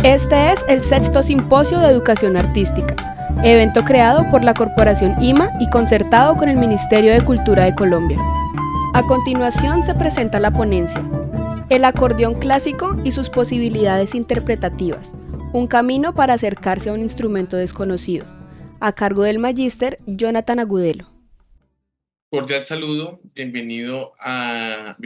Este es el sexto Simposio de Educación Artística, evento creado por la Corporación IMA y concertado con el Ministerio de Cultura de Colombia. A continuación se presenta la ponencia, El acordeón clásico y sus posibilidades interpretativas, un camino para acercarse a un instrumento desconocido, a cargo del magíster Jonathan Agudelo. Cordial saludo, bienvenidos a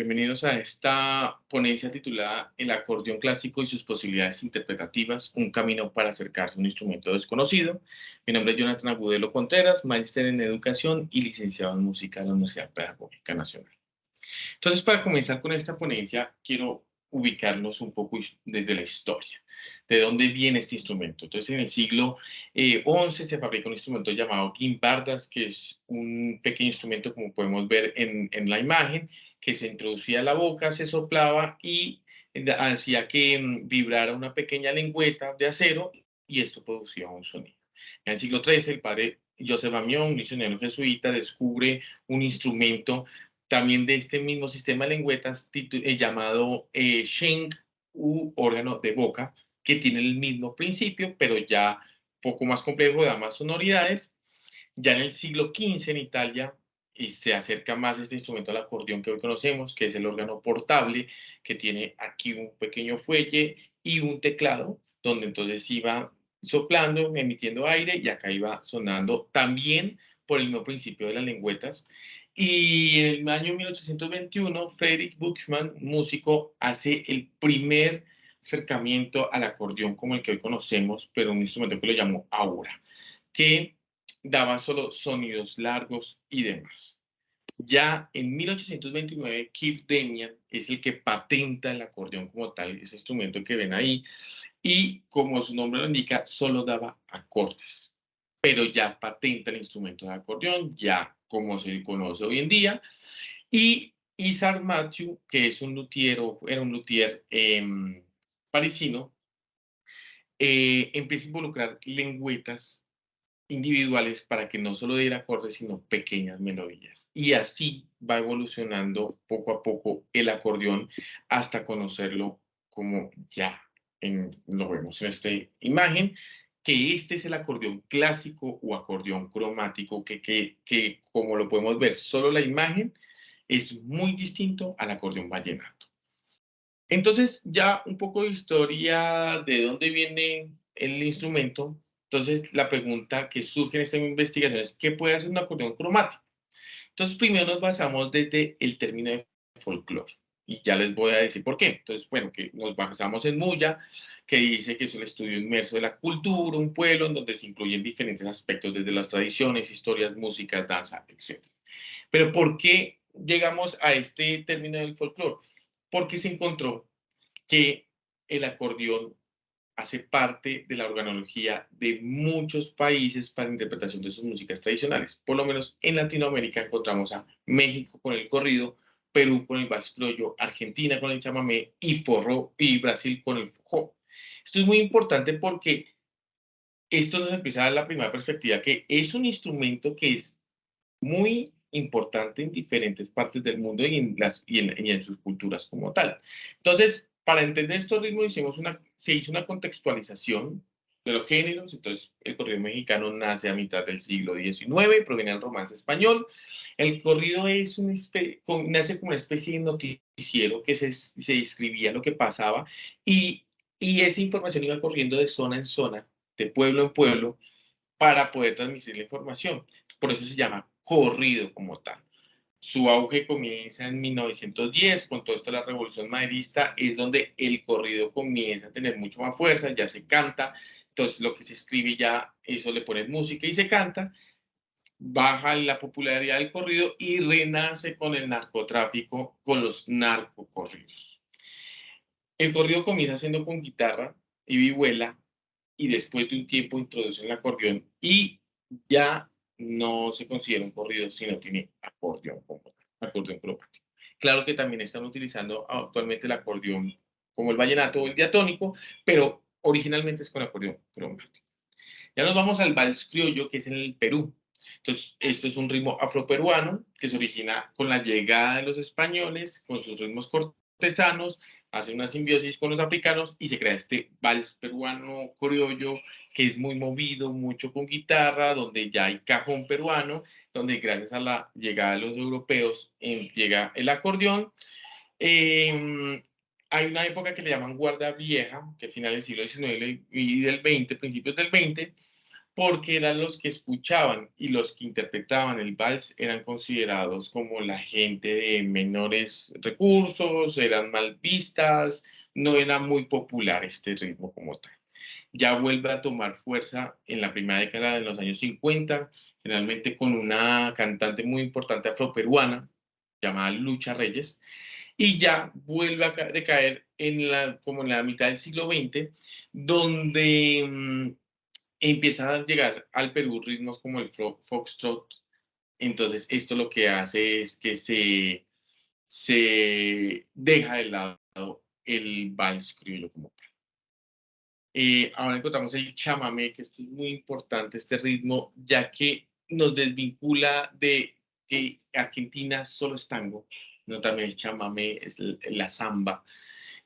esta ponencia titulada El acordeón clásico y sus posibilidades interpretativas, un camino para acercarse a un instrumento desconocido. Mi nombre es Jonathan Agudelo Contreras, magíster en educación y licenciado en música de la Universidad Pedagógica Nacional. Entonces, para comenzar con esta ponencia, quiero ubicarnos un poco desde la historia. ¿De dónde viene este instrumento? Entonces, en el siglo XI se fabrica un instrumento llamado guimbardas, que es un pequeño instrumento, como podemos ver en la imagen, que se introducía a la boca, se soplaba y hacía que vibrara una pequeña lengüeta de acero y esto producía un sonido. En el siglo XIII, el padre Joseph Amiot, un misionero jesuita, descubre un instrumento también de este mismo sistema de lengüetas llamado Sheng u órgano de boca, que tiene el mismo principio, pero ya poco más complejo, da más sonoridades. Ya en el siglo XV en Italia se acerca más este instrumento al acordeón que hoy conocemos, que es el órgano portable, que tiene aquí un pequeño fuelle y un teclado, donde entonces iba soplando, emitiendo aire y acá iba sonando también por el mismo principio de las lengüetas. Y en el año 1821, Friedrich Buchmann, músico, hace el primer acercamiento al acordeón como el que hoy conocemos, pero un instrumento que lo llamó aura, que daba solo sonidos largos y demás. Ya en 1829, Keith Demian es el que patenta el acordeón como tal, ese instrumento que ven ahí, y como su nombre lo indica, solo daba acordes, pero ya patenta el instrumento de acordeón, ya como se conoce hoy en día, y Isaac Matthew, que es un luthier, era un luthier parisino, empieza a involucrar lengüetas individuales para que no solo diera acordes, sino pequeñas melodías. Y así va evolucionando poco a poco el acordeón hasta conocerlo como ya lo vemos en esta imagen, que este es el acordeón clásico o acordeón cromático, que como lo podemos ver, solo la imagen es muy distinto al acordeón vallenato. Entonces, ya un poco de historia de dónde viene el instrumento. Entonces, la pregunta que surge en esta investigación es, ¿qué puede hacer un acordeón cromático? Entonces, primero nos basamos desde el término de folclore. Y ya les voy a decir por qué. Entonces, bueno, que nos basamos en Muya, que dice que es un estudio inmerso de la cultura, un pueblo en donde se incluyen diferentes aspectos desde las tradiciones, historias, música, danza, etcétera. Pero ¿por qué llegamos a este término del folclore? Porque se encontró que el acordeón hace parte de la organología de muchos países para interpretación de sus músicas tradicionales. Por lo menos en Latinoamérica encontramos a México con el corrido, Perú con el vals criollo, Argentina con el chamamé y Brasil con el forró. Esto es muy importante porque esto nos empieza a dar la primera perspectiva que es un instrumento que es muy importante en diferentes partes del mundo y en sus culturas como tal. Entonces, para entender estos ritmos se hizo una contextualización de los géneros. Entonces, el corrido mexicano nace a mitad del siglo XIX, proviene del romance español. El corrido nace como una especie de noticiero que se escribía lo que pasaba y, y esa información iba corriendo de zona en zona, de pueblo en pueblo, para poder transmitir la información. Por eso se llama corrido como tal. Su auge comienza en 1910, con todo esto de la Revolución Maderista, es donde el corrido comienza a tener mucho más fuerza, ya se canta, entonces lo que se escribe ya, eso le ponen música y se canta, baja la popularidad del corrido y renace con el narcotráfico, con los narcocorridos. El corrido comienza siendo con guitarra y vihuela, y después de un tiempo introducen el acordeón y ya no se considera un corrido si no tiene acordeón como tal, acordeón cromático. Claro que también están utilizando actualmente el acordeón como el vallenato o el diatónico, pero originalmente es con acordeón cromático. Ya nos vamos al vals criollo, que es en el Perú. Entonces, esto es un ritmo afroperuano que se origina con la llegada de los españoles, con sus ritmos cortos cortesanos, hace una simbiosis con los africanos y se crea este vals peruano criollo que es muy movido, mucho con guitarra, donde ya hay cajón peruano, donde gracias a la llegada de los europeos llega el acordeón. Em, Hay una época que le llaman Guardia Vieja, que es finales del siglo XIX y del XX, principios del XX, porque eran los que escuchaban y los que interpretaban el vals eran considerados como la gente de menores recursos, eran mal vistas, no era muy popular este ritmo como tal. Ya vuelve a tomar fuerza en la primera década de los años 50, generalmente con una cantante muy importante afroperuana llamada Lucha Reyes, y ya vuelve a decaer como en la mitad del siglo XX, donde empiezan a llegar al Perú ritmos como el foxtrot. Entonces, esto lo que hace es que se deja de lado el vals criollo como tal. Ahora encontramos el chamamé, que esto es muy importante, este ritmo, ya que nos desvincula de que Argentina solo es tango, no también el chamamé, es la samba.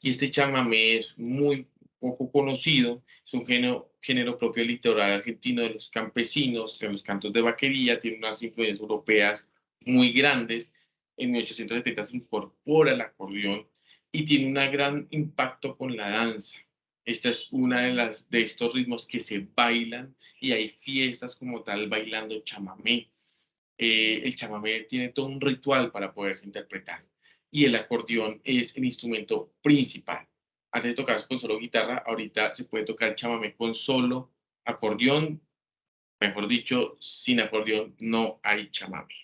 Y este chamamé es muy poco conocido, es un género propio del litoral argentino, de los campesinos, de los cantos de vaquería, tiene unas influencias europeas muy grandes. En 1870 se incorpora el acordeón y tiene un gran impacto con la danza. Esta es una de estos ritmos que se bailan y hay fiestas como tal bailando chamamé. El chamamé tiene todo un ritual para poderse interpretar y el acordeón es el instrumento principal. Antes de tocar con solo guitarra, ahorita se puede tocar chamamé con solo acordeón, mejor dicho, sin acordeón no hay chamamé.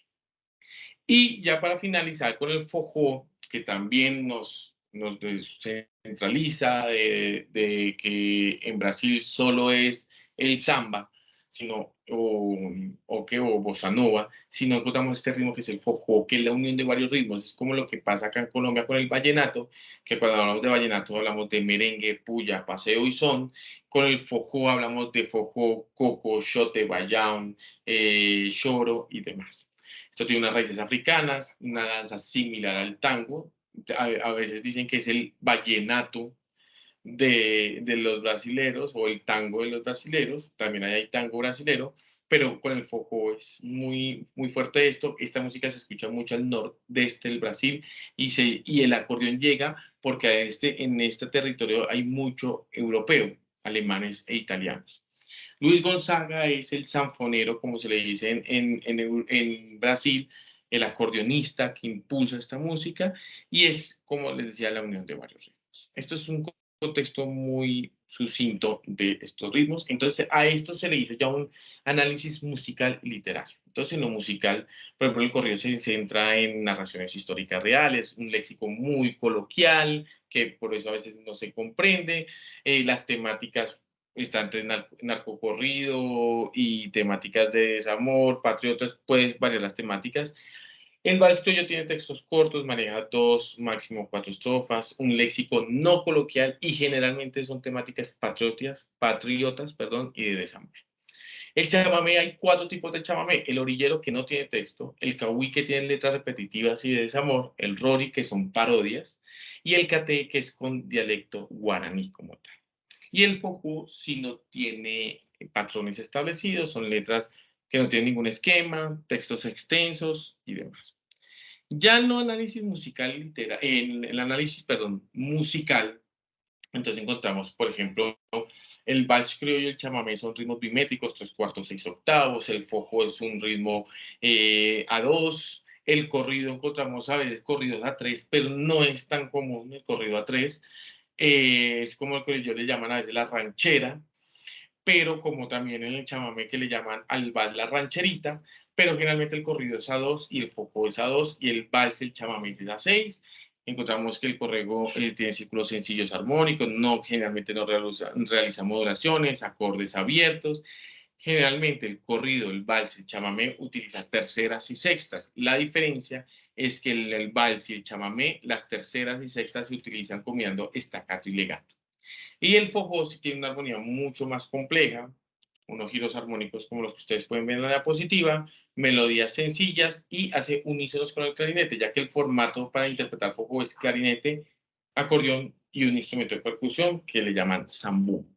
Y ya para finalizar con el forró, que también nos descentraliza de que en Brasil solo es el samba, sino, o bossa nova, sino encontramos este ritmo que es el forró, que es la unión de varios ritmos. Es como lo que pasa acá en Colombia con el vallenato, que cuando hablamos de vallenato hablamos de merengue, puya, paseo y son. Con el forró hablamos de forró, coco, chote, bayán, choro y demás. Esto tiene unas raíces africanas, una danza similar al tango. A veces dicen que es el vallenato de los brasileros o el tango de los brasileros. También hay tango brasilero, pero con el foco es muy, muy fuerte esto. Esta música se escucha mucho al nordeste del Brasil y el acordeón llega porque en este territorio hay mucho europeo, alemanes e italianos. Luis Gonzaga es el sanfonero, como se le dice en Brasil, el acordeonista que impulsa esta música y es, como les decía, la unión de varios ritmos. Esto es un contexto muy sucinto de estos ritmos. Entonces, a esto se le hizo ya un análisis musical y literario. Entonces, en lo musical, por ejemplo, el corrido se centra en narraciones históricas reales, un léxico muy coloquial, que por eso a veces no se comprende. Las temáticas está entre narcocorrido y temáticas de desamor, patriotas, pueden variar las temáticas. El vals criollo tiene textos cortos, maneja dos, máximo cuatro estrofas, un léxico no coloquial y generalmente son temáticas patriotas, perdón, y de desamor. El chamamé, hay cuatro tipos de chamamé: el orillero, que no tiene texto; el cahuí, que tiene letras repetitivas y de desamor; el rori, que son parodias; y el caté, que es con dialecto guaraní como tal. Y el Poku si no tiene patrones establecidos, son letras que no tienen ningún esquema, textos extensos y demás. Ya en el análisis musical, en el análisis, perdón, musical, entonces encontramos, por ejemplo, el vals criollo y el chamamé son ritmos bimétricos, tres cuartos, seis octavos; el fojo es un ritmo a dos; el corrido encontramos a veces corridos a tres, pero no es tan común el corrido a tres. Es como lo que ellos le llaman a veces la ranchera, pero como también en el chamamé que le llaman al vals la rancherita, pero generalmente el corrido es a dos y el foco es a dos y el vals, el chamamé es a seis. Encontramos que el corrego tiene círculos sencillos armónicos, generalmente no realiza modulaciones, acordes abiertos. Generalmente el corrido, el vals, el chamamé utiliza terceras y sextas. La diferencia es que el vals y el chamamé, las terceras y sextas se utilizan combinando staccato y legato. Y el forró sí tiene una armonía mucho más compleja, unos giros armónicos como los que ustedes pueden ver en la diapositiva, melodías sencillas y hace unísonos con el clarinete, ya que el formato para interpretar forró es clarinete, acordeón y un instrumento de percusión que le llaman zambú.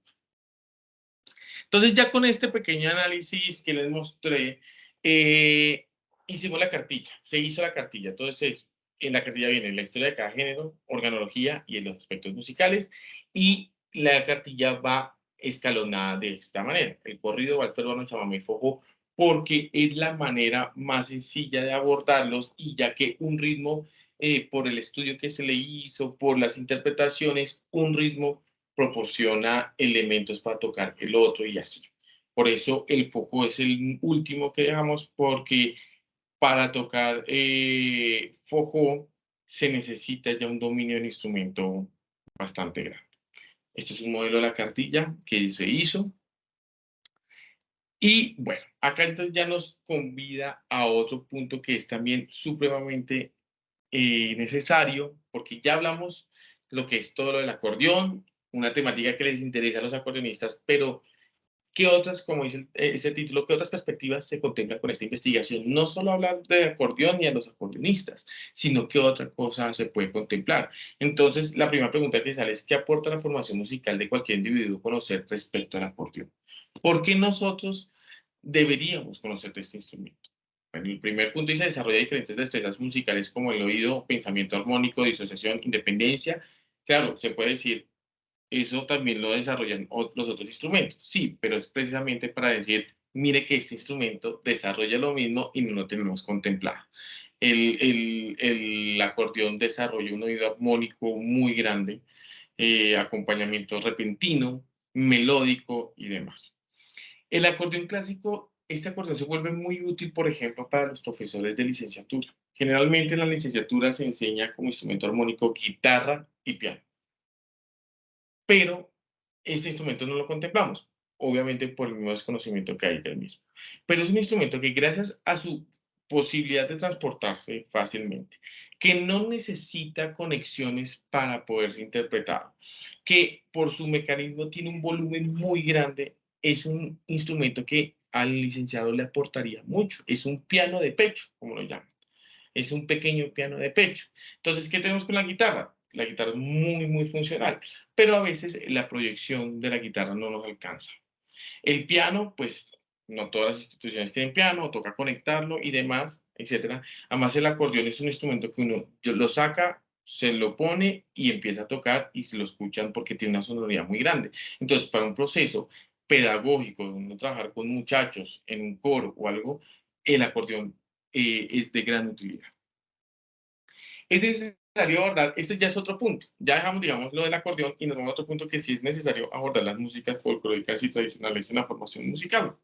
Entonces, ya con este pequeño análisis que les mostré, eh, hicimos la cartilla, se hizo la cartilla. Entonces, en la cartilla viene la historia de cada género, organología y los aspectos musicales, y la cartilla va escalonada de esta manera: el corrido, vals peruano, chamamé y forró, porque es la manera más sencilla de abordarlos, y ya que un ritmo, por el estudio que se le hizo, por las interpretaciones, un ritmo proporciona elementos para tocar el otro y así. Por eso el foco es el último que dejamos, porque para tocar fojo se necesita ya un dominio del instrumento bastante grande. Este es un modelo de la cartilla que se hizo. Y bueno, acá entonces ya nos convida a otro punto que es también supremamente necesario, porque ya hablamos lo que es todo lo del acordeón, una temática que les interesa a los acordeonistas, pero ¿qué otras, como dice ese título, qué otras perspectivas se contemplan con esta investigación? No solo hablar de acordeón y a los acordeonistas, sino qué otra cosa se puede contemplar. Entonces, la primera pregunta que sale es: ¿qué aporta la formación musical de cualquier individuo conocer respecto al acordeón? ¿Por qué nosotros deberíamos conocer de este instrumento? Bueno, el primer punto dice: desarrolla diferentes destrezas musicales como el oído, pensamiento armónico, disociación, independencia. Claro, se puede decir, eso también lo desarrollan los otros instrumentos. Sí, pero es precisamente para decir, mire que este instrumento desarrolla lo mismo y no lo tenemos contemplado. El acordeón desarrolla un oído armónico muy grande, acompañamiento repentino, melódico y demás. El acordeón clásico, este acordeón se vuelve muy útil, por ejemplo, para los profesores de licenciatura. Generalmente en la licenciatura se enseña como instrumento armónico guitarra y piano, pero este instrumento no lo contemplamos, obviamente por el mismo desconocimiento que hay del mismo. Pero es un instrumento que, gracias a su posibilidad de transportarse fácilmente, que no necesita conexiones para poderse interpretar, que por su mecanismo tiene un volumen muy grande, es un instrumento que al licenciado le aportaría mucho. Es un piano de pecho, como lo llaman. Es un pequeño piano de pecho. Entonces, ¿qué tenemos con la guitarra? La guitarra es muy, muy funcional, pero a veces la proyección de la guitarra no nos alcanza. El piano, pues no todas las instituciones tienen piano, toca conectarlo y demás, etcétera. Además, el acordeón es un instrumento que uno lo saca, se lo pone y empieza a tocar y se lo escuchan porque tiene una sonoridad muy grande. Entonces, para un proceso pedagógico, uno trabajar con muchachos en un coro o algo, el acordeón es de gran utilidad. Es necesario abordar, este ya es otro punto, ya dejamos, digamos, lo del acordeón y nos vamos a otro punto: que sí es necesario abordar las músicas folclóricas y tradicionales en la formación musical.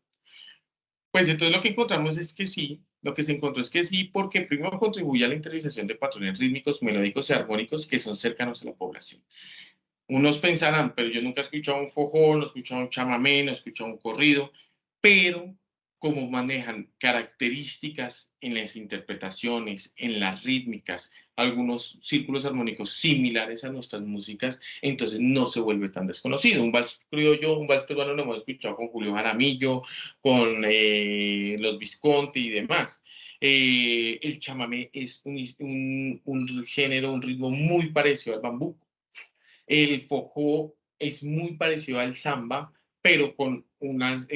Pues entonces lo que encontramos es que sí, lo que se encontró es que sí, porque primero contribuye a la interiorización de patrones rítmicos, melódicos y armónicos que son cercanos a la población. Unos pensarán, pero yo nunca he escuchado un fojón, no he escuchado un chamamé, no he escuchado un corrido, pero como manejan características en las interpretaciones, en las rítmicas, algunos círculos armónicos similares a nuestras músicas, entonces no se vuelve tan desconocido. Un vals criollo, un vals peruano lo hemos escuchado con Julio Jaramillo, con los Visconti y demás. El chamamé es un género, un ritmo muy parecido al bambú. El forró es muy parecido al samba, pero con unas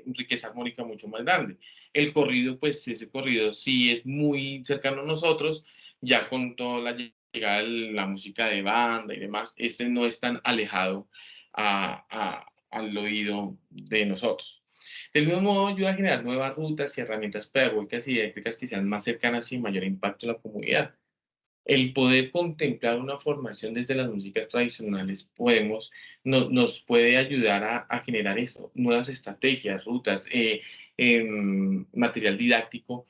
riqueza armónica mucho más grande. El corrido, pues ese corrido sí es muy cercano a nosotros, ya con toda la llegada de la música de banda y demás, este no es tan alejado al oído de nosotros. Del mismo modo, ayuda a generar nuevas rutas y herramientas pedagógicas y didácticas que sean más cercanas y mayor impacto en la comunidad. El poder contemplar una formación desde las músicas tradicionales nos puede ayudar a generar eso, nuevas estrategias, rutas, material didáctico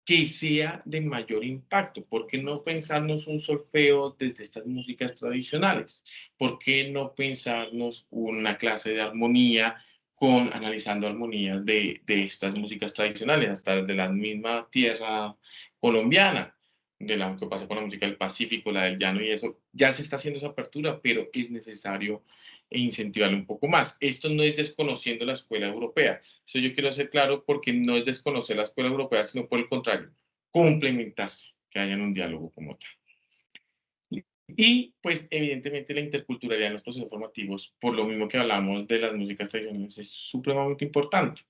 que sea de mayor impacto. ¿Por qué no pensarnos un solfeo desde estas músicas tradicionales? ¿Por qué no pensarnos una clase de armonía analizando armonías de estas músicas tradicionales, hasta de la misma tierra colombiana, de lo que pasa con la música del Pacífico, la del llano y eso? Ya se está haciendo esa apertura, pero es necesario incentivarlo un poco más. Esto no es desconociendo la escuela europea. Eso yo quiero hacer claro, porque no es desconocer la escuela europea, sino por el contrario, complementarse, que hayan un diálogo como tal. Y pues evidentemente la interculturalidad en los procesos formativos, por lo mismo que hablamos de las músicas tradicionales, es supremamente importante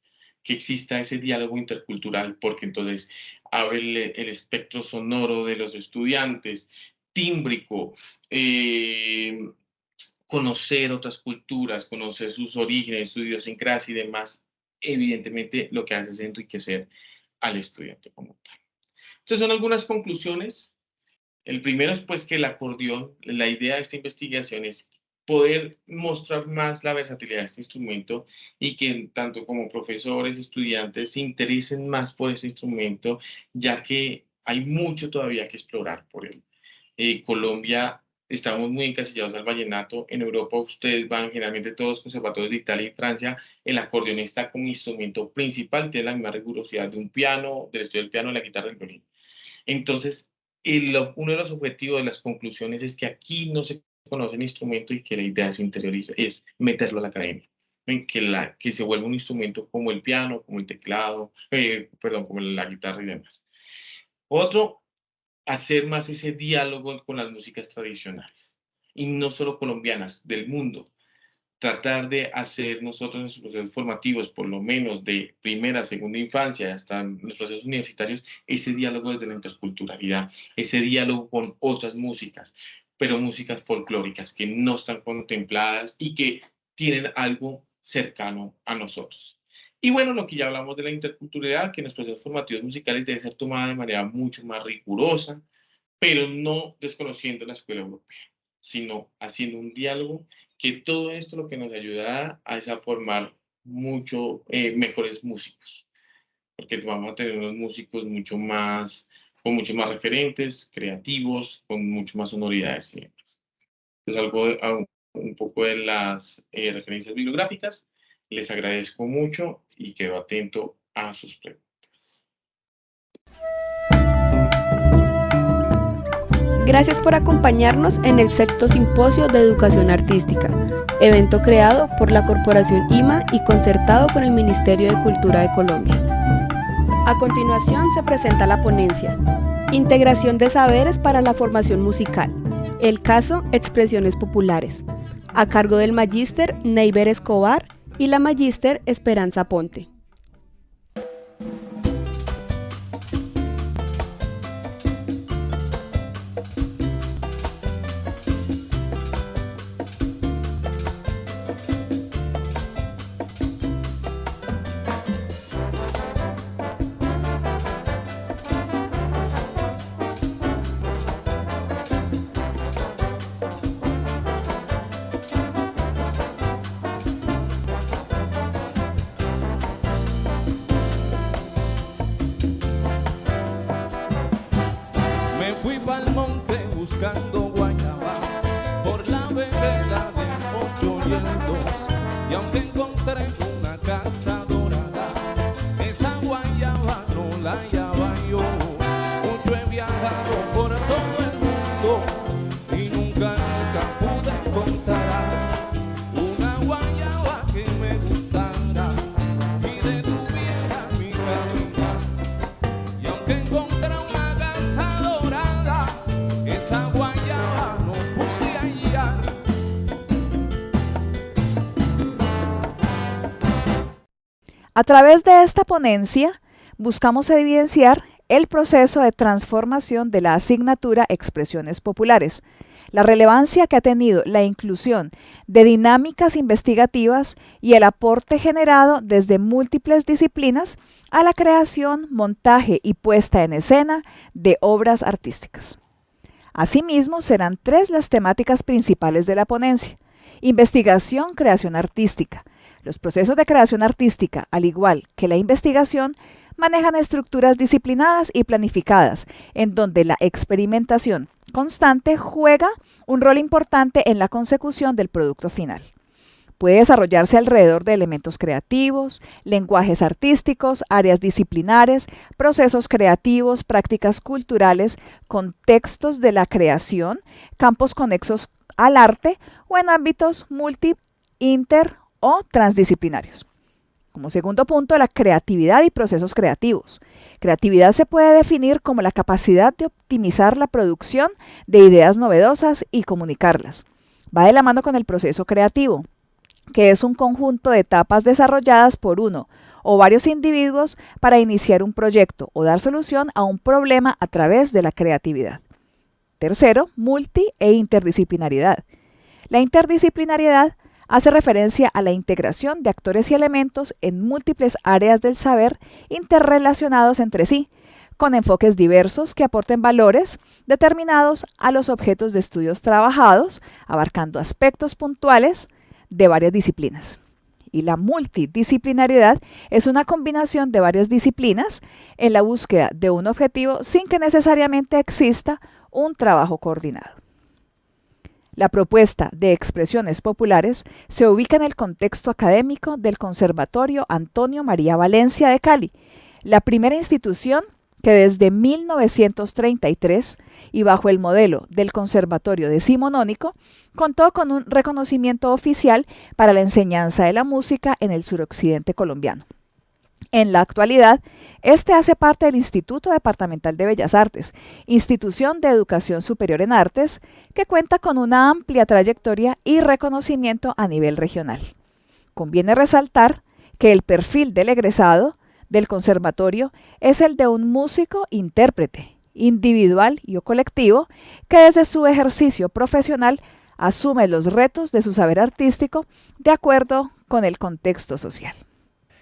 que exista ese diálogo intercultural, porque entonces abre el espectro sonoro de los estudiantes, tímbrico, eh, conocer otras culturas, conocer sus orígenes, su idiosincrasia y demás, evidentemente lo que hace es enriquecer al estudiante como tal. Entonces son algunas conclusiones. El primero es pues que el acordeón, la idea de esta investigación es poder mostrar más la versatilidad de este instrumento y que tanto como profesores, estudiantes se interesen más por este instrumento, ya que hay mucho todavía que explorar por él. Colombia, estamos muy encasillados al vallenato. En Europa ustedes van generalmente todos los conservatorios de Italia y Francia, el acordeón está como instrumento principal, tiene la misma rigurosidad de un piano, del estudio del piano, de la guitarra, del violín. Entonces, uno de los objetivos de las conclusiones es que aquí no se conoce el instrumento y que la idea se interioriza, es meterlo a la academia, en que se vuelva un instrumento como el piano, como el teclado, perdón, como la guitarra y demás. Otro, hacer más ese diálogo con las músicas tradicionales, y no solo colombianas, del mundo. Tratar de hacer nosotros en nuestros procesos formativos, por lo menos de primera, segunda infancia, hasta los procesos universitarios, ese diálogo desde la interculturalidad, ese diálogo con otras músicas, pero músicas folclóricas que no están contempladas y que tienen algo cercano a nosotros. Y bueno, lo que ya hablamos de la interculturalidad, que en los procesos formativos musicales debe ser tomada de manera mucho más rigurosa, pero no desconociendo la escuela europea, sino haciendo un diálogo, que todo esto lo que nos ayudará es a formar mucho mejores músicos, porque vamos a tener unos músicos mucho más, con mucho más referentes, creativos, con mucho más sonoridades y demás. Entonces, un poco de las referencias bibliográficas. Les agradezco mucho y quedo atento a sus preguntas. Gracias por acompañarnos en el sexto simposio de educación artística, evento creado por la Corporación IMA y concertado con el Ministerio de Cultura de Colombia. A continuación se presenta la ponencia, Integración de saberes para la formación musical, el caso Expresiones populares, a cargo del magíster Neiber Escobar y la magíster Esperanza Ponte. Buscando guayaba por la vereda del 8 y el 2, y aunque encontré una casa dorada, esa guayaba no la hallaba yo. Mucho he viajado por todo el mundo y nunca pude encontrar una guayaba que me gustara y detuviera mi caminar. Y aunque encontré una casa dorada, esa guayaba no pude hallar. A través de esta ponencia buscamos evidenciar el proceso de transformación de la asignatura Expresiones Populares, la relevancia que ha tenido la inclusión de dinámicas investigativas y el aporte generado desde múltiples disciplinas a la creación, montaje y puesta en escena de obras artísticas. Asimismo, serán 3 las temáticas principales de la ponencia: investigación, creación artística. Los procesos de creación artística, al igual que la investigación, manejan estructuras disciplinadas y planificadas, en donde la experimentación constante juega un rol importante en la consecución del producto final. Puede desarrollarse alrededor de elementos creativos, lenguajes artísticos, áreas disciplinares, procesos creativos, prácticas culturales, contextos de la creación, campos conexos al arte o en ámbitos multi, inter o transdisciplinarios. Como segundo punto, la creatividad y procesos creativos. Creatividad se puede definir como la capacidad de optimizar la producción de ideas novedosas y comunicarlas. Va de la mano con el proceso creativo, que es un conjunto de etapas desarrolladas por uno o varios individuos para iniciar un proyecto o dar solución a un problema a través de la creatividad. Tercero, multi e interdisciplinariedad. La interdisciplinariedad hace referencia a la integración de actores y elementos en múltiples áreas del saber interrelacionados entre sí, con enfoques diversos que aporten valores determinados a los objetos de estudios trabajados, abarcando aspectos puntuales de varias disciplinas. Y la multidisciplinariedad es una combinación de varias disciplinas en la búsqueda de un objetivo sin que necesariamente exista un trabajo coordinado. La propuesta de expresiones populares se ubica en el contexto académico del Conservatorio Antonio María Valencia de Cali, la primera institución que desde 1933 y bajo el modelo del Conservatorio Decimonónico contó con un reconocimiento oficial para la enseñanza de la música en el suroccidente colombiano. En la actualidad, este hace parte del Instituto Departamental de Bellas Artes, institución de educación superior en artes, que cuenta con una amplia trayectoria y reconocimiento a nivel regional. Conviene resaltar que el perfil del egresado del conservatorio es el de un músico intérprete, individual y o colectivo, que desde su ejercicio profesional asume los retos de su saber artístico de acuerdo con el contexto social.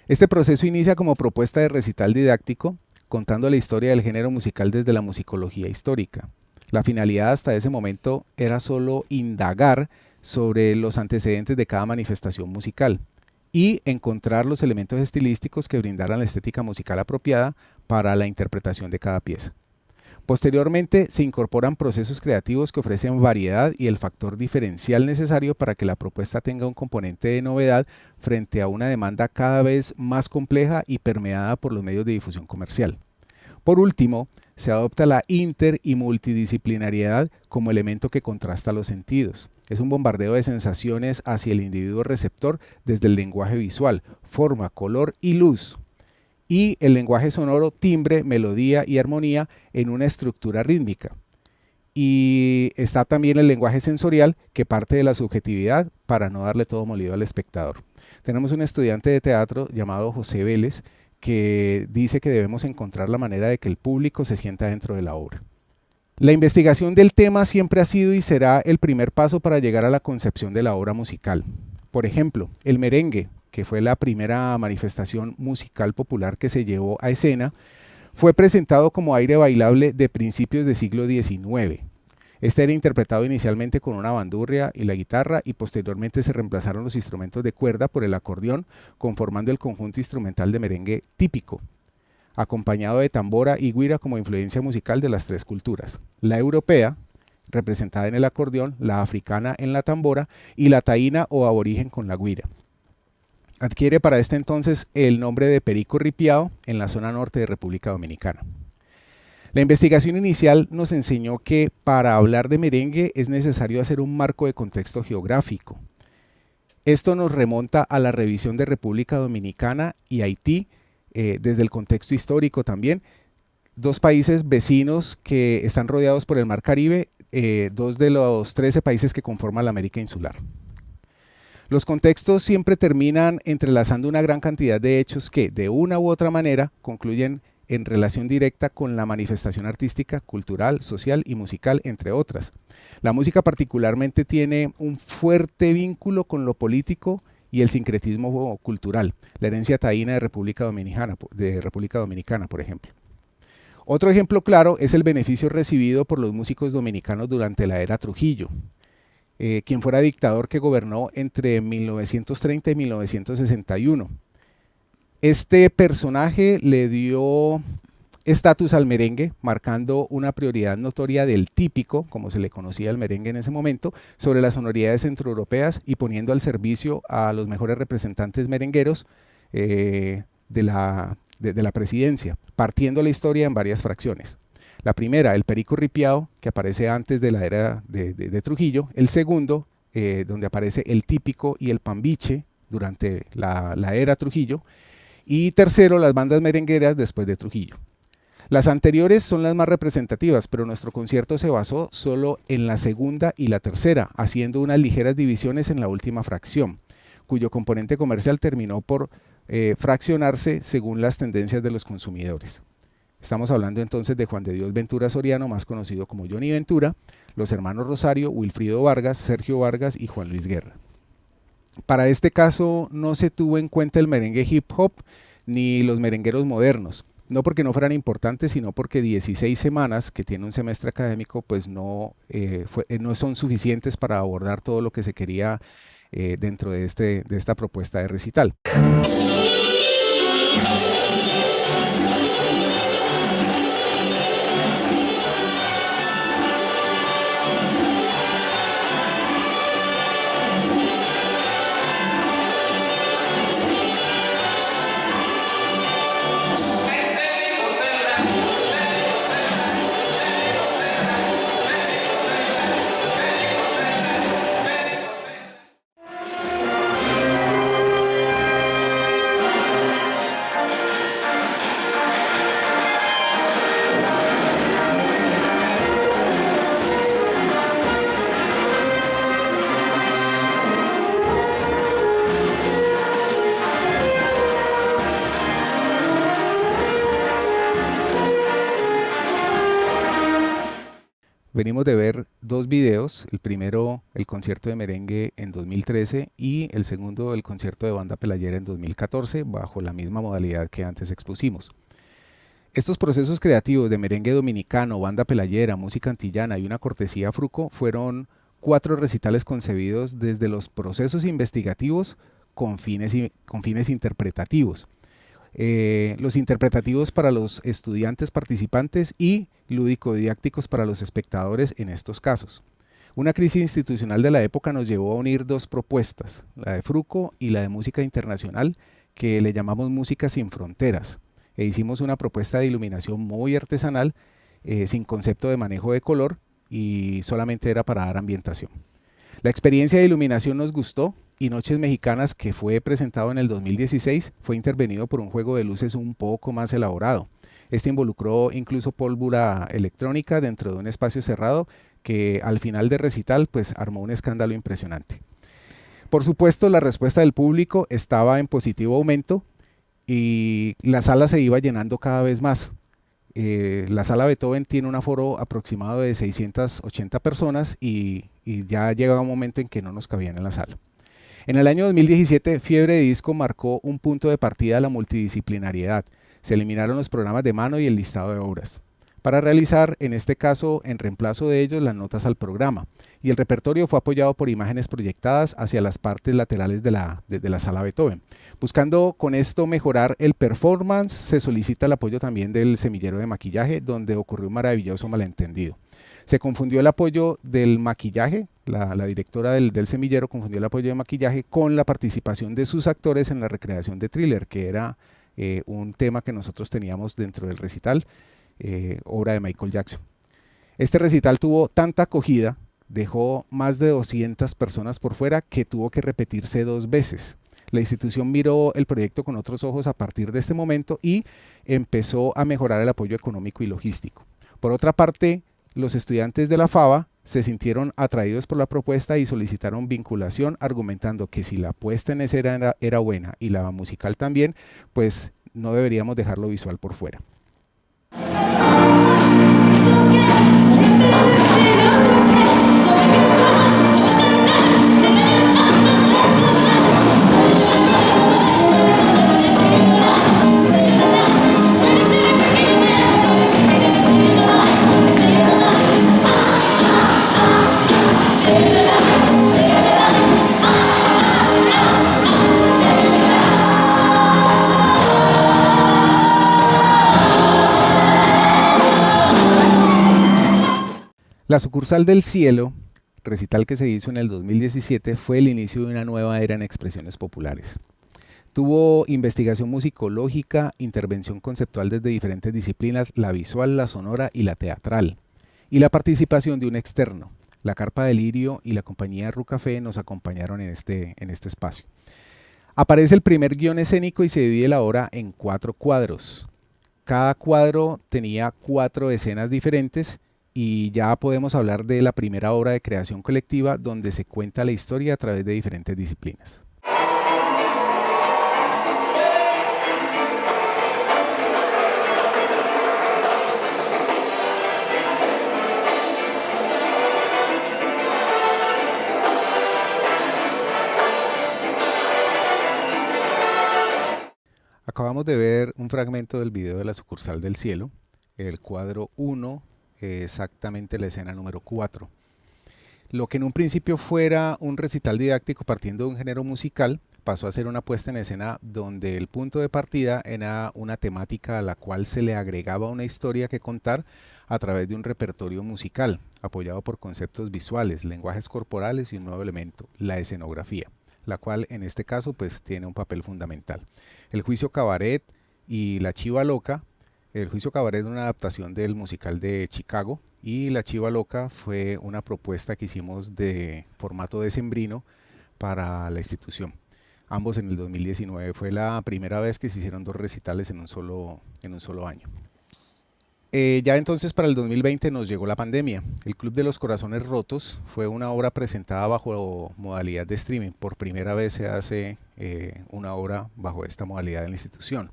Este proceso inicia como propuesta de recital didáctico, contando la historia del género musical desde la musicología histórica. La finalidad hasta ese momento era solo indagar sobre los antecedentes de cada manifestación musical y encontrar los elementos estilísticos que brindaran la estética musical apropiada para la interpretación de cada pieza. Posteriormente se incorporan procesos creativos que ofrecen variedad y el factor diferencial necesario para que la propuesta tenga un componente de novedad frente a una demanda cada vez más compleja y permeada por los medios de difusión comercial. Por último, se adopta la inter y multidisciplinariedad como elemento que contrasta los sentidos. Es un bombardeo de sensaciones hacia el individuo receptor desde el lenguaje visual, forma, color y luz, y el lenguaje sonoro, timbre, melodía y armonía en una estructura rítmica. Y está también el lenguaje sensorial, que parte de la subjetividad para no darle todo molido al espectador. Tenemos un estudiante de teatro llamado José Vélez que dice que debemos encontrar la manera de que el público se sienta dentro de la obra. La investigación del tema siempre ha sido y será el primer paso para llegar a la concepción de la obra musical. Por ejemplo, el merengue, que fue la primera manifestación musical popular que se llevó a escena, fue presentado como aire bailable de principios del siglo XIX. Este era interpretado inicialmente con una bandurria y la guitarra y posteriormente se reemplazaron los instrumentos de cuerda por el acordeón, conformando el conjunto instrumental de merengue típico, acompañado de tambora y güira como influencia musical de las tres culturas: la europea, representada en el acordeón, la africana en la tambora y la taína o aborigen con la güira. Adquiere para este entonces el nombre de perico ripiao en la zona norte de República Dominicana. La investigación inicial nos enseñó que para hablar de merengue es necesario hacer un marco de contexto geográfico. Esto nos remonta a la revisión de República Dominicana y Haití, desde el contexto histórico también, dos países vecinos que están rodeados por el Mar Caribe, dos de los 13 países que conforman la América insular. Los contextos siempre terminan entrelazando una gran cantidad de hechos que, de una u otra manera, concluyen en relación directa con la manifestación artística, cultural, social y musical, entre otras. La música particularmente tiene un fuerte vínculo con lo político y el sincretismo cultural, la herencia taína de República Dominicana, por ejemplo. Otro ejemplo claro es el beneficio recibido por los músicos dominicanos durante la era Trujillo, quien fuera dictador que gobernó entre 1930 y 1961. Este personaje le dio estatus al merengue, marcando una prioridad notoria del típico, como se le conocía al merengue en ese momento, sobre las sonoridades centroeuropeas y poniendo al servicio a los mejores representantes merengueros de la presidencia, partiendo la historia en varias fracciones. La primera, el perico ripiao, que aparece antes de la era de Trujillo. El segundo, donde aparece el típico y el pambiche, durante la era Trujillo, y tercero, las bandas merengueras después de Trujillo. Las anteriores son las más representativas, pero nuestro concierto se basó solo en la segunda y la tercera, haciendo unas ligeras divisiones en la última fracción, cuyo componente comercial terminó por fraccionarse según las tendencias de los consumidores. Estamos hablando entonces de Juan de Dios Ventura Soriano, más conocido como Johnny Ventura, los hermanos Rosario, Wilfrido Vargas, Sergio Vargas y Juan Luis Guerra. Para este caso no se tuvo en cuenta el merengue hip hop ni los merengueros modernos, no porque no fueran importantes, sino porque 16 semanas que tiene un semestre académico pues no son suficientes para abordar todo lo que se quería dentro de esta propuesta de recital. Venimos de ver dos videos, el primero el concierto de merengue en 2013 y el segundo el concierto de banda pelayera en 2014 bajo la misma modalidad que antes expusimos. Estos procesos creativos de merengue dominicano, banda pelayera, música antillana y una cortesía fruco fueron 4 recitales concebidos desde los procesos investigativos con fines interpretativos. Los interpretativos para los estudiantes participantes y lúdico-didácticos para los espectadores en estos casos. Una crisis institucional de la época nos llevó a unir dos propuestas, la de Fruco y la de música internacional, que le llamamos Música Sin Fronteras, e hicimos una propuesta de iluminación muy artesanal, sin concepto de manejo de color, y solamente era para dar ambientación. La experiencia de iluminación nos gustó, y Noches Mexicanas, que fue presentado en el 2016, fue intervenido por un juego de luces un poco más elaborado. Este involucró incluso pólvora electrónica dentro de un espacio cerrado que al final del recital pues armó un escándalo impresionante. Por supuesto, la respuesta del público estaba en positivo aumento y la sala se iba llenando cada vez más. La sala Beethoven tiene un aforo aproximado de 680 personas y ya llegaba un momento en que no nos cabían en la sala. En el año 2017, Fiebre de Disco marcó un punto de partida a la multidisciplinariedad. Se eliminaron los programas de mano y el listado de obras, para realizar, en este caso, en reemplazo de ellos, las notas al programa. Y el repertorio fue apoyado por imágenes proyectadas hacia las partes laterales de la sala Beethoven. Buscando con esto mejorar el performance, se solicita el apoyo también del semillero de maquillaje, donde ocurrió un maravilloso malentendido. Se confundió el apoyo del maquillaje, la directora del semillero confundió el apoyo de maquillaje con la participación de sus actores en la recreación de Thriller, que era un tema que nosotros teníamos dentro del recital, obra de Michael Jackson. Este recital tuvo tanta acogida, dejó más de 200 personas por fuera, que tuvo que repetirse 2 veces. La institución miró el proyecto con otros ojos a partir de este momento y empezó a mejorar el apoyo económico y logístico. Por otra parte, los estudiantes de la FABA se sintieron atraídos por la propuesta y solicitaron vinculación, argumentando que si la puesta en escena era buena y la musical también, pues no deberíamos dejar lo visual por fuera. La sucursal del Cielo, recital que se hizo en el 2017, fue el inicio de una nueva era en expresiones populares. Tuvo investigación musicológica, intervención conceptual desde diferentes disciplinas, la visual, la sonora y la teatral, y la participación de un externo. La Carpa de Lirio y la compañía Rucafé nos acompañaron en este espacio. Aparece el primer guión escénico y se divide la obra en 4 cuadros. Cada cuadro tenía 4 escenas diferentes y ya podemos hablar de la primera obra de creación colectiva donde se cuenta la historia a través de diferentes disciplinas. Acabamos de ver un fragmento del video de la sucursal del cielo, el cuadro 1, exactamente la escena número 4. Lo que en un principio fuera un recital didáctico partiendo de un género musical, pasó a ser una puesta en escena donde el punto de partida era una temática a la cual se le agregaba una historia que contar a través de un repertorio musical, apoyado por conceptos visuales, lenguajes corporales y un nuevo elemento, la escenografía, la cual en este caso pues tiene un papel fundamental. El Juicio Cabaret y La Chiva Loca. El Juicio Cabaret es una adaptación del musical de Chicago y La Chiva Loca fue una propuesta que hicimos de formato decembrino para la institución. Ambos en el 2019. Fue la primera vez que se hicieron 2 recitales en un solo año. Ya entonces para el 2020 nos llegó la pandemia. El Club de los Corazones Rotos fue una obra presentada bajo modalidad de streaming. Por primera vez se hace una obra bajo esta modalidad en la institución.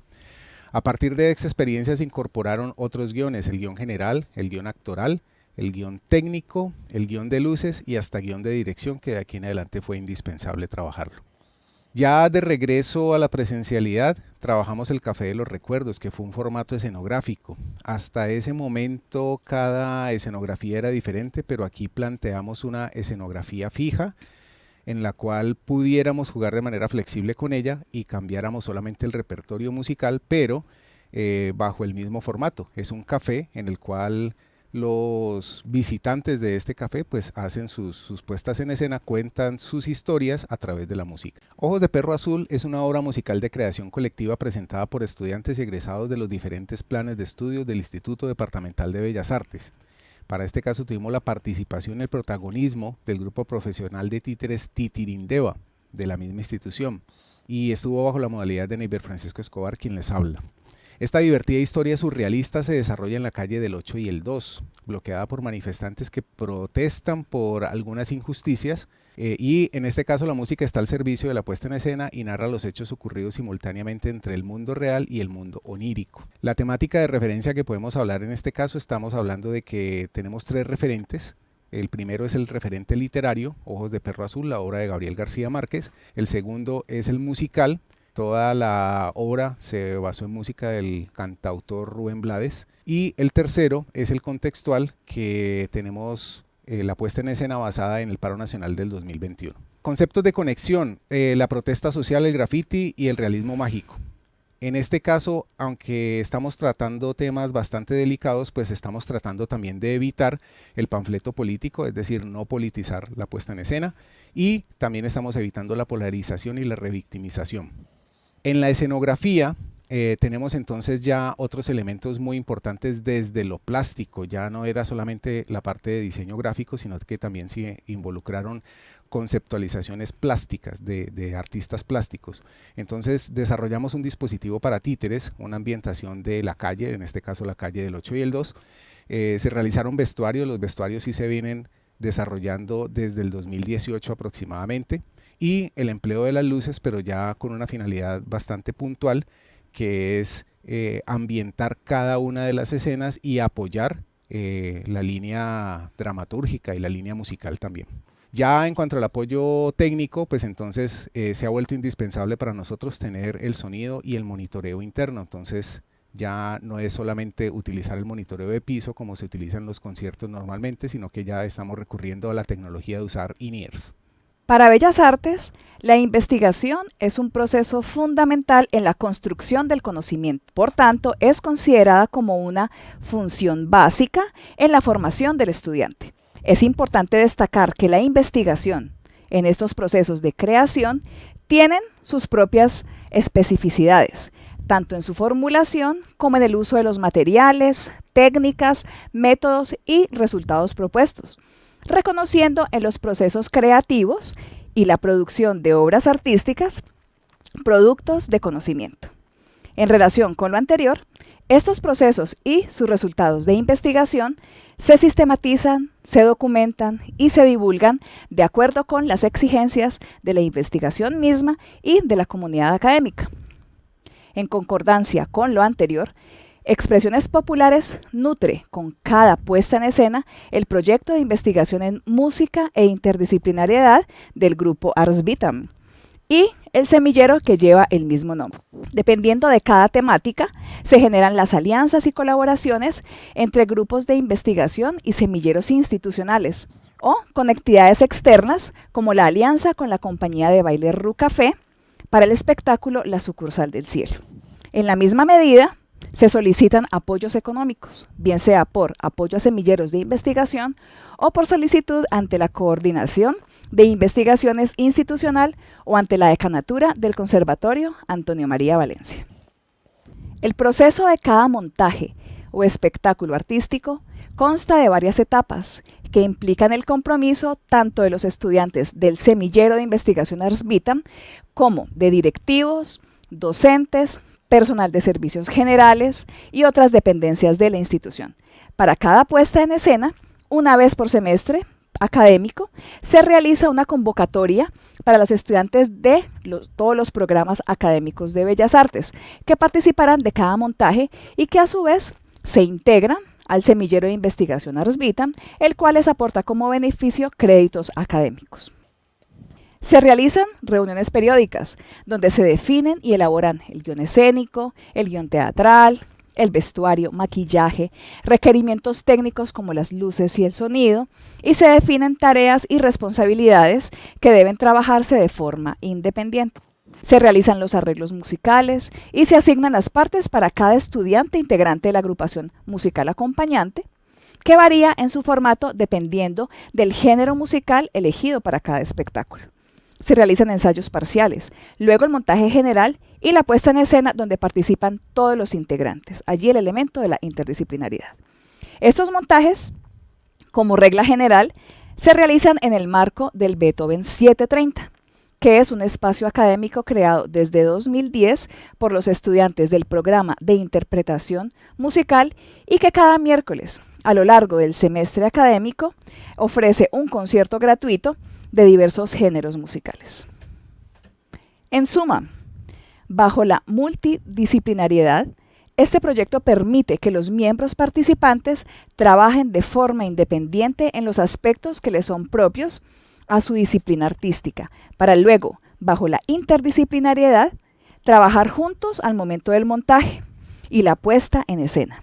A partir de esta experiencia se incorporaron otros guiones, el guión general, el guión actoral, el guión técnico, el guión de luces y hasta guión de dirección, que de aquí en adelante fue indispensable trabajarlo. Ya de regreso a la presencialidad, trabajamos el Café de los Recuerdos, que fue un formato escenográfico. Hasta ese momento cada escenografía era diferente, pero aquí planteamos una escenografía fija en la cual pudiéramos jugar de manera flexible con ella y cambiáramos solamente el repertorio musical, pero bajo el mismo formato. Es un café en el cual los visitantes de este café pues hacen sus puestas en escena, cuentan sus historias a través de la música. Ojos de Perro Azul es una obra musical de creación colectiva presentada por estudiantes y egresados de los diferentes planes de estudios del Instituto Departamental de Bellas Artes. Para este caso tuvimos la participación y el protagonismo del grupo profesional de títeres Titirindeva, de la misma institución, y estuvo bajo la modalidad de Neiber Francisco Escobar, quien les habla. Esta divertida historia surrealista se desarrolla en la calle del 8 y el 2, bloqueada por manifestantes que protestan por algunas injusticias y en este caso la música está al servicio de la puesta en escena y narra los hechos ocurridos simultáneamente entre el mundo real y el mundo onírico. La temática de referencia que podemos hablar en este caso, estamos hablando de que tenemos 3 referentes. El primero es el referente literario, Ojos de Perro Azul, la obra de Gabriel García Márquez. El segundo es el musical. Toda la obra se basó en música del cantautor Rubén Blades. Y el tercero es el contextual, que tenemos la puesta en escena basada en el paro nacional del 2021. Conceptos de conexión, la protesta social, el graffiti y el realismo mágico. En este caso, aunque estamos tratando temas bastante delicados, pues estamos tratando también de evitar el panfleto político, es decir, no politizar la puesta en escena, y también estamos evitando la polarización y la revictimización. En la escenografía tenemos entonces ya otros elementos muy importantes desde lo plástico. Ya no era solamente la parte de diseño gráfico, sino que también se involucraron conceptualizaciones plásticas de artistas plásticos. Entonces desarrollamos un dispositivo para títeres, una ambientación de la calle, en este caso la calle del 8 y el 2. Se realizaron vestuarios, los vestuarios sí se vienen desarrollando desde el 2018 aproximadamente. Y el empleo de las luces, pero ya con una finalidad bastante puntual, que es ambientar cada una de las escenas y apoyar la línea dramatúrgica y la línea musical también. Ya en cuanto al apoyo técnico, pues entonces se ha vuelto indispensable para nosotros tener el sonido y el monitoreo interno. Entonces ya no es solamente utilizar el monitoreo de piso como se utiliza en los conciertos normalmente, sino que ya estamos recurriendo a la tecnología de usar in-ears. Para Bellas Artes, la investigación es un proceso fundamental en la construcción del conocimiento. Por tanto, es considerada como una función básica en la formación del estudiante. Es importante destacar que la investigación en estos procesos de creación tienen sus propias especificidades, tanto en su formulación como en el uso de los materiales, técnicas, métodos y resultados propuestos, reconociendo en los procesos creativos y la producción de obras artísticas productos de conocimiento. En relación con lo anterior, estos procesos y sus resultados de investigación se sistematizan, se documentan y se divulgan de acuerdo con las exigencias de la investigación misma y de la comunidad académica. En concordancia con lo anterior, Expresiones Populares nutre con cada puesta en escena el proyecto de investigación en música e interdisciplinariedad del grupo Ars Vitam y el semillero que lleva el mismo nombre. Dependiendo de cada temática, se generan las alianzas y colaboraciones entre grupos de investigación y semilleros institucionales o conectividades externas como la alianza con la compañía de baile Ru Café para el espectáculo La Sucursal del Cielo. En la misma medida, se solicitan apoyos económicos, bien sea por apoyo a semilleros de investigación o por solicitud ante la Coordinación de Investigaciones Institucional o ante la Decanatura del Conservatorio Antonio María Valencia. El proceso de cada montaje o espectáculo artístico consta de varias etapas que implican el compromiso tanto de los estudiantes del semillero de investigación Ars Vitam como de directivos, docentes, personal de servicios generales y otras dependencias de la institución. Para cada puesta en escena, una vez por semestre académico, se realiza una convocatoria para los estudiantes de todos los programas académicos de Bellas Artes que participarán de cada montaje y que a su vez se integran al semillero de investigación Ars Vitam, el cual les aporta como beneficio créditos académicos. Se realizan reuniones periódicas donde se definen y elaboran el guión escénico, el guión teatral, el vestuario, maquillaje, requerimientos técnicos como las luces y el sonido, y se definen tareas y responsabilidades que deben trabajarse de forma independiente. Se realizan los arreglos musicales y se asignan las partes para cada estudiante integrante de la agrupación musical acompañante, que varía en su formato dependiendo del género musical elegido para cada espectáculo. Se realizan ensayos parciales, luego el montaje general y la puesta en escena donde participan todos los integrantes, allí el elemento de la interdisciplinariedad. Estos montajes, como regla general, se realizan en el marco del Beethoven 730, que es un espacio académico creado desde 2010 por los estudiantes del programa de interpretación musical y que cada miércoles, a lo largo del semestre académico, ofrece un concierto gratuito de diversos géneros musicales. En suma, bajo la multidisciplinariedad, este proyecto permite que los miembros participantes trabajen de forma independiente en los aspectos que les son propios a su disciplina artística, para luego, bajo la interdisciplinariedad, trabajar juntos al momento del montaje y la puesta en escena.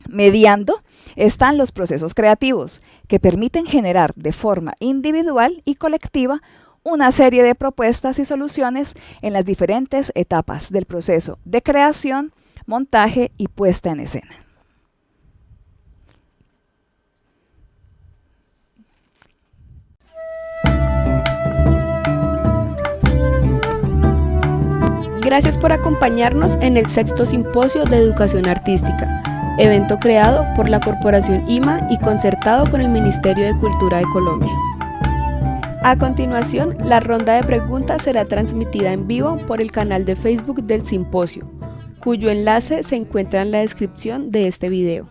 Mediando están los procesos creativos, que permiten generar de forma individual y colectiva una serie de propuestas y soluciones en las diferentes etapas del proceso de creación, montaje y puesta en escena. Gracias por acompañarnos en el 6º Simposio de Educación Artística, evento creado por la Corporación IMA y concertado con el Ministerio de Cultura de Colombia. A continuación, la ronda de preguntas será transmitida en vivo por el canal de Facebook del simposio, cuyo enlace se encuentra en la descripción de este video.